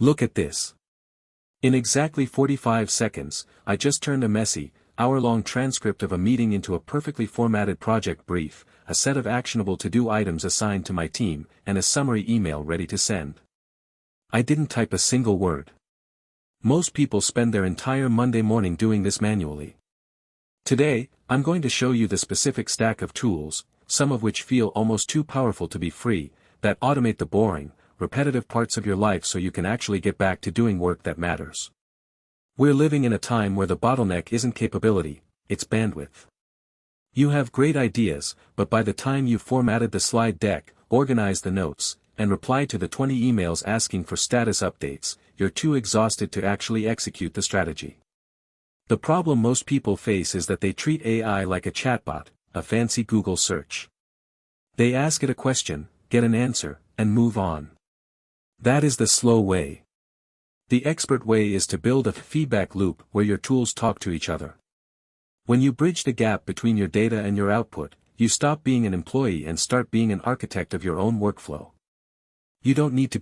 Look at this. In exactly 45 seconds, I just turned a messy, hour-long transcript of a meeting into a perfectly formatted project brief, a set of actionable to-do items assigned to my team, and a summary email ready to send. I didn't type a single word. Most people spend their entire Monday morning doing this manually. Today, I'm going to show you the specific stack of tools, some of which feel almost too powerful to be free, that automate the boring, repetitive parts of your life so you can actually get back to doing work that matters. We're living in a time where the bottleneck isn't capability, it's bandwidth. You have great ideas, but by the time you've formatted the slide deck, organized the notes, and replied to the 20 emails asking for status updates, you're too exhausted to actually execute the strategy. The problem most people face is that they treat AI like a chatbot, a fancy Google search. They ask it a question, get an answer, and move on. That is the slow way. The expert way is to build a feedback loop where your tools talk to each other. When you bridge the gap between your data and your output, you stop being an employee and start being an architect of your own workflow. You don't need to